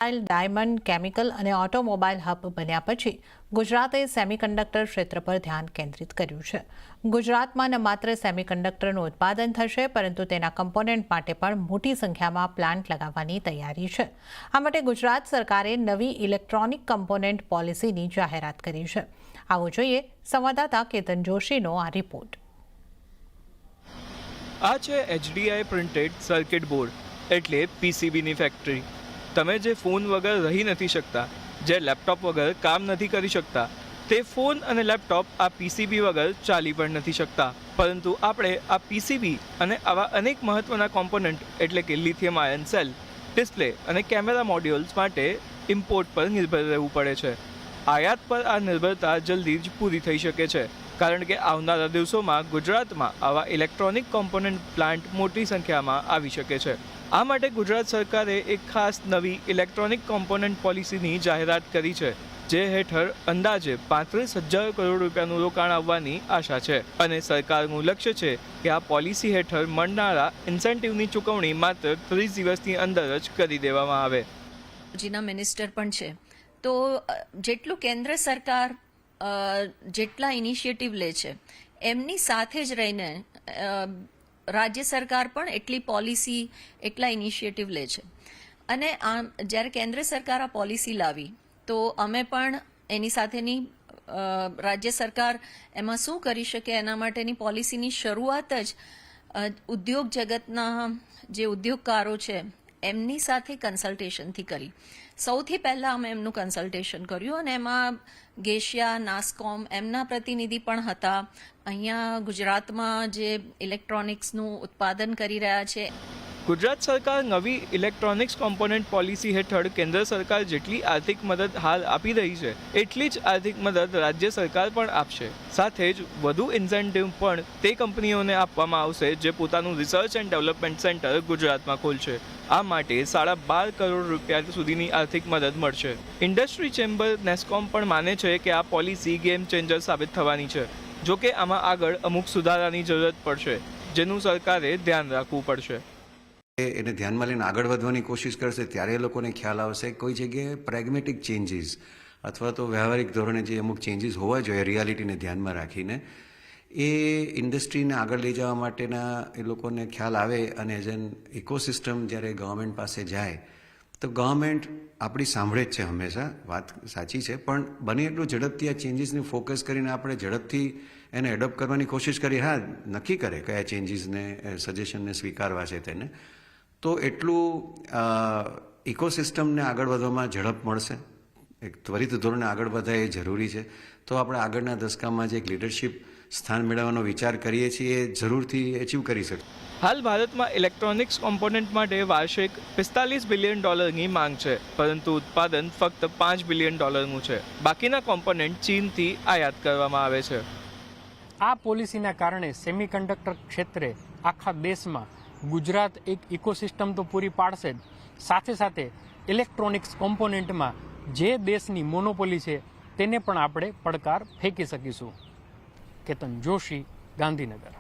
Diamond chemical અને automobile hub બન્યા પછી ગુજરાતે સેમિકન્ડક્ટર ક્ષેત્ર પર ધ્યાન કેન્દ્રિત કર્યું છે. ગુજરાતમાં ન માત્ર સેમિકન્ડક્ટરનું ઉત્પાદન થશે, પરંતુ તેના કમ્પોનન્ટ માટે પણ મોટી સંખ્યામાં પ્લાન્ટ લગાવવાની તૈયારી છે. આ માટે ગુજરાત સરકારે નવી ઇલેક્ટ્રોનિક કમ્પોનન્ટ પોલિસીની જાહેરાત કરી છે. આવો જોઈએ સંવાદદાતા કેતન જોશીનો આ રિપોર્ટ. આ છે HDI પ્રિન્ટેડ સર્કિટ બોર્ડ, એટલે PCBની ફેક્ટરી. તમે જે ફોન વગર રહી નથી શકતા, જે લેપટોપ વગર કામ નથી કરી શકતા, તે ફોન અને લેપટોપ આ PCB વગર ચાલી પણ નથી શકતા. પરંતુ આપણે આ PCB અને આવા અનેક મહત્વના કોમ્પોનન્ટ એટલે કે લિથિયમ આયન સેલ, ડિસ્પ્લે અને કેમેરા મોડ્યુલ્સ માટે ઇમ્પોર્ટ પર નિર્ભર રહેવું પડે છે. આયાત પર આ નિર્ભરતા જલ્દી જ પૂરી થઈ શકે છે, કારણ કે આવનારા દિવસોમાં ગુજરાતમાં આવા ઇલેક્ટ્રોનિક કોમ્પોનન્ટ પ્લાન્ટ મોટી સંખ્યામાં આવી શકે છે. આ માટે ગુજરાત સરકારે એક ખાસ નવી ઇલેક્ટ્રોનિક કોમ્પોનન્ટ પોલિસીની જાહેરાત કરી છે, જે હેઠળ અંદાજે 35,000 કરોડ રૂપિયાનું રોકાણ આવવાની આશા છે. અને સરકારનું લક્ષ્ય છે કે આ પોલિસી હેઠળ મળનારા ઇન્સેન્ટિવની ચૂકવણી માત્ર 30 દિવસની અંદર જ કરી દેવામાં આવે. જીના મિનિસ્ટર પણ છે, તો જેટલું કેન્દ્ર સરકાર જેટલા ઇનિશિયેટિવ લે છે, એમની સાથે જ રહીને રાજ્ય સરકાર પણ એટલી પોલિસી એટલા ઇનિશિયેટિવ લે છે. અને જ્યારે કેન્દ્ર સરકાર આ પોલિસી લાવી, તો અમે પણ એની સાથેની રાજ્ય સરકાર એમાં શું કરી શકે એના માટેની પોલિસીની શરૂઆત જ ઉદ્યોગ જગતના જે ઉદ્યોગકારો છે એમની સાથે કન્સલ્ટેશનથી કરી. સૌથી પહેલાં અમે એમનું કન્સલ્ટેશન કર્યું અને એમાં ગેશિયા, નાસ્કોમ એમના પ્રતિનિધિ પણ હતા. અહીંયા ગુજરાતમાં જે ઇલેક્ટ્રોનિક્સનું ઉત્પાદન કરી રહ્યા છે. ગુજરાત સરકાર નવી ઇલેક્ટ્રોનિક્સ કોમ્પોનન્ટ પોલિસી હેઠળ કેન્દ્ર સરકાર જેટલી આર્થિક મદદ હાલ આપી રહી છે, એટલી જ આર્થિક મદદ રાજ્ય સરકાર પણ આપશે. સાથે જ વધુ ઇન્સેન્ટિવ પણ તે કંપનીઓને આપવામાં આવશે જે પોતાનું રિસર્ચ એન્ડ ડેવલપમેન્ટ સેન્ટર ગુજરાતમાં ખોલશે. આ માટે 12.5 કરોડ રૂપિયા સુધીની આર્થિક મદદ મળશે. ઇન્ડસ્ટ્રી ચેમ્બર નેસ્કોમ પણ માને છે કે આ પોલિસી ગેમ ચેન્જર સાબિત થવાની છે. જોકે આમાં આગળ અમુક સુધારાની જરૂરત પડશે, જેનું સરકારે ધ્યાન રાખવું પડશે. એને ધ્યાનમાં લઈને આગળ વધવાની કોશિશ કરશે, ત્યારે એ લોકોને ખ્યાલ આવશે કોઈ જગ્યાએ પ્રેગ્મેટિક ચેન્જીસ અથવા તો વ્યવહારિક ધોરણે જે અમુક ચેન્જીસ હોવા જોઈએ રિયાલિટીને ધ્યાનમાં રાખીને, એ ઇન્ડસ્ટ્રીને આગળ લઈ જવા માટેના એ લોકોને ખ્યાલ આવે. અને એઝ એન ઇકોસિસ્ટમ જ્યારે ગવર્મેન્ટ પાસે જાય, તો ગવર્મેન્ટ આપણી સાંભળે જ છે હંમેશા, વાત સાચી છે, પણ બને એટલું ઝડપથી આ ચેન્જીસને ફોકસ કરીને આપણે ઝડપથી એને એડોપ્ટ કરવાની કોશિશ કરીએ. હા, નક્કી કરે કયા ચેન્જીસને સજેશનને સ્વીકારવા છે તેને, તો એટલું ઇકોસિસ્ટમને આગળ વધવામાં ઝડપ મળશે. એક ત્વરિત ધોરણે આગળ વધાય એ જરૂરી છે. તો આપણે આગળના દશકામાં જે એક લીડરશિપ સ્થાન મેળવવાનો વિચાર કરીએ છીએ એ જરૂરથી એચીવ કરી શકીએ. હાલ ભારતમાં ઇલેક્ટ્રોનિક્સ કોમ્પોનન્ટ માટે વાર્ષિક $45 બિલિયન માંગ છે, પરંતુ ઉત્પાદન ફક્ત $5 બિલિયન છે. બાકીના કોમ્પોનન્ટ ચીનથી આયાત કરવામાં આવે છે. આ પોલિસીના કારણે સેમિકન્ડક્ટર ક્ષેત્રે આખા દેશમાં ગુજરાત એક ઇકોસિસ્ટમ તો પૂરી પાડશે જ, સાથે સાથે ઇલેક્ટ્રોનિક્સ કોમ્પોનન્ટમાં જે દેશની મોનોપોલી છે તેને પણ આપણે પડકાર ફેંકી શકીશું. કેતન જોશી, ગાંધીનગર.